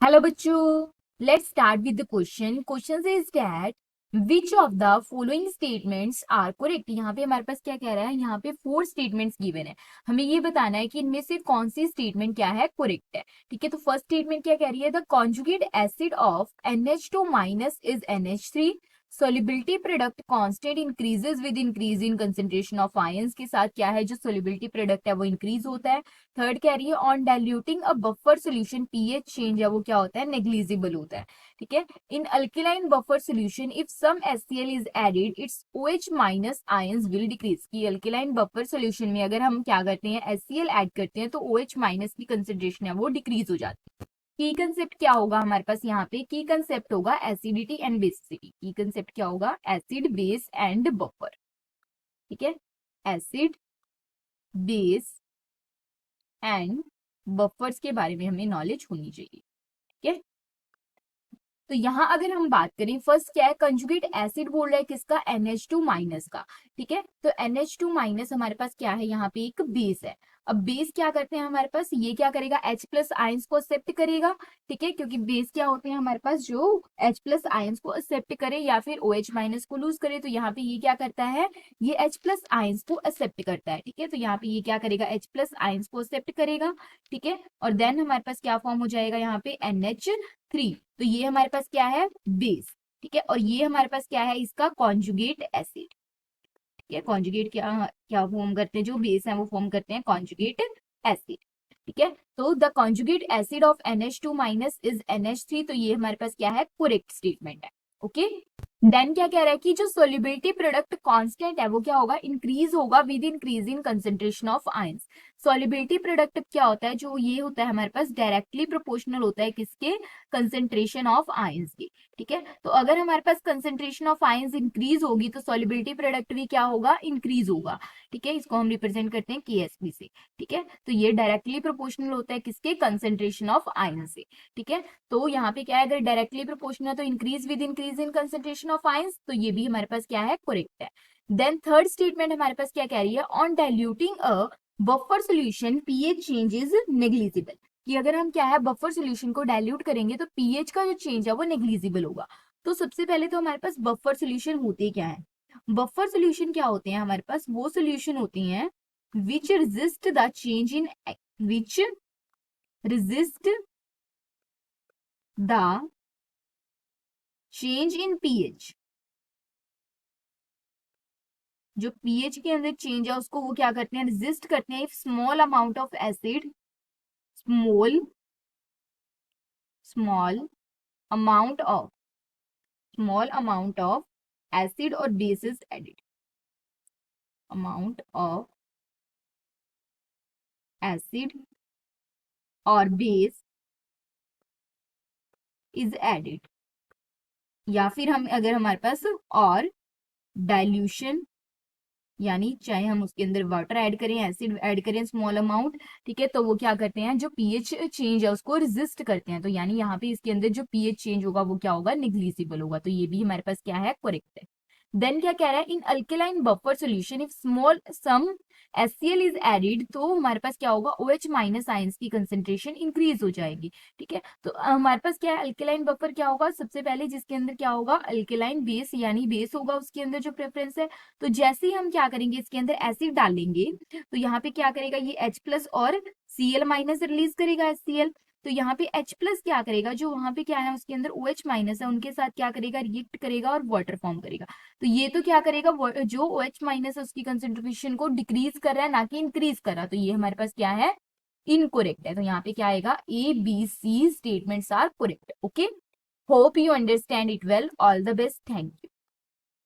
Hello बच्चों, let's start with the question. Question is that which of the following statements are correct. यहाँ पे हमारे पास क्या कह रहा है, यहाँ पे 4 स्टेटमेंट्स गिवन है। हमें ये बताना है कि इनमें से कौन सी स्टेटमेंट क्या है, करेक्ट है। ठीक है, तो फर्स्ट स्टेटमेंट क्या कह रही है, the conjugate acid of NH2 minus is NH3। Solubility product constant increases with increase in concentration of ions के साथ क्या है, जो सोलिबिलिटी प्रोडक्ट है वो इंक्रीज होता है। थर्ड कह रही है on diluting a buffer solution pH change है वो क्या होता है, नेग्लिजिबल होता है। ठीक है, in alkaline buffer solution if some HCl is added it's OH minus ions will decrease. की अल्किलाइन बफर सोल्यूशन में अगर हम क्या करते हैं, HCl ऐड करते हैं तो OH माइनस की कंसेंट्रेशन है वो डिक्रीज हो जाती है। की कंसेप्ट क्या होगा हमारे पास, यहाँ पे की कंसेप्ट होगा एसिडिटी एंड बेसिसिटी। की कंसेप्ट क्या होगा, एसिड बेस एंड बफर। ठीक है, एसिड बेस एंड बफर्स के बारे में हमें नॉलेज होनी चाहिए। ठीक है, तो यहाँ अगर हम बात करें, फर्स्ट क्या है, कंजुगेट एसिड बोल रहा है किसका, NH2 माइनस का। ठीक है, तो NH2 माइनस हमारे पास क्या है, यहाँ पे एक बेस है। अब बेस क्या करते हैं हमारे पास, ये क्या करेगा, H प्लस आयंस को एक्सेप्ट करेगा। ठीक है, क्योंकि बेस क्या होते हैं हमारे पास, जो H प्लस आयंस को एक्सेप्ट करे या फिर OH माइनस को लूज करे। तो यहाँ पे ये क्या करता है, ये H प्लस आयंस को एक्सेप्ट करता है। ठीक है, तो यहाँ पे ये क्या करेगा, H प्लस आयंस को एक्सेप्ट करेगा। ठीक है, और देन हमारे पास क्या फॉर्म हो जाएगा, यहाँ पे NH3। तो ये हमारे पास क्या है, बेस। ठीक है, और ये हमारे पास क्या है, इसका कॉन्जुगेट एसिड। ठीक है, कॉन्जुगेट क्या क्या फॉर्म करते हैं, जो बेस है वो फॉर्म करते हैं कॉन्जुगेट एसिड। ठीक है, तो the conjugate acid of NH2 minus is NH3। तो ये हमारे पास क्या है, करेक्ट स्टेटमेंट है। ओके, देन क्या कह रहा है कि जो सोल्युबिलिटी प्रोडक्ट कांस्टेंट है वो क्या होगा, इंक्रीज होगा with increase in concentration of ions. Solubility product क्या होता है, जो ये होता है हमारे पास डायरेक्टली प्रोपोर्शनल होता है किसके, कंसेंट्रेशन ऑफ आयंस के। ठीक है, तो अगर हमारे पास कंसेंट्रेशन ऑफ आयंस इंक्रीज होगी तो सोल्युबिलिटी प्रोडक्ट भी क्या होगा, इंक्रीज होगा। ठीक है, इसको हम रिप्रेजेंट करते हैं KSP से। ठीक है, तो ये डायरेक्टली प्रोपोर्शनल होता है किसके, कंसेंट्रेशन ऑफ आयंस से। ठीक है, तो यहाँ पे क्या है, अगर डायरेक्टली प्रोपोर्शनल है तो increase with increase in concentration of ions, तो ये भी हमारे पास क्या है, करेक्ट है। देन थर्ड स्टेटमेंट हमारे पास क्या कह रही है, on diluting a buffer solution pH change is negligible. कि अगर हम क्या है, बफर सोल्यूशन को डाइल्यूट करेंगे तो पीएच का जो चेंज है वो नेग्लिजिबल होगा। तो सबसे पहले तो हमारे पास बफर सोल्यूशन होते क्या है, बफर सोल्यूशन क्या होते हैं हमारे पास, वो सोल्यूशन होती हैं विच resist the change in, which resist the change in pH. जो पीएच के अंदर चेंज है उसको वो क्या करते हैं, रेजिस्ट करते हैं। If small amount of acid, small small amount of small amount of acid और bases added, amount of acid और बेस इज एडिड। या फिर हम अगर हमारे पास और डाइल्यूशन, यानी चाहे हम उसके अंदर वाटर ऐड करें, एसिड ऐड करें स्मॉल अमाउंट। ठीक है, तो वो क्या करते हैं, जो पीएच चेंज है उसको रेजिस्ट करते हैं। तो यानी यहाँ पे इसके अंदर जो पीएच चेंज होगा वो क्या होगा, नेग्लिजिबल होगा। तो ये भी हमारे पास क्या है, करेक्ट है। देन क्या कह रहा है, in alkaline buffer solution if small some HCl is added, तो हमारे पास क्या होगा, OH माइनस आयंस की कंसेंट्रेशन इंक्रीज हो जाएगी। ठीक है, तो हमारे पास क्या है, अल्केलाइन बफर क्या होगा, सबसे पहले जिसके अंदर क्या होगा, अल्केलाइन बेस, यानी बेस होगा उसके अंदर जो प्रेफरेंस है। तो जैसे ही हम क्या करेंगे, इसके अंदर एसिड डालेंगे तो यहाँ पे क्या करेगा, ये H प्लस और Cl माइनस रिलीज करेगा, HCl। तो यहाँ पे H प्लस क्या करेगा, जो वहां पे क्या है उसके अंदर OH माइनस है उनके साथ क्या करेगा, रिएक्ट करेगा और वाटर फॉर्म करेगा। तो ये तो क्या करेगा, जो OH माइनस है उसकी कंसेंट्रेशन को डिक्रीज कर रहा है, ना कि इंक्रीज कर रहा है। तो ये हमारे पास क्या है, इनकोरेक्ट है। तो यहाँ पे क्या आएगा, ABC statements are correct. Okay, hope you understand it well, all the best, thank you.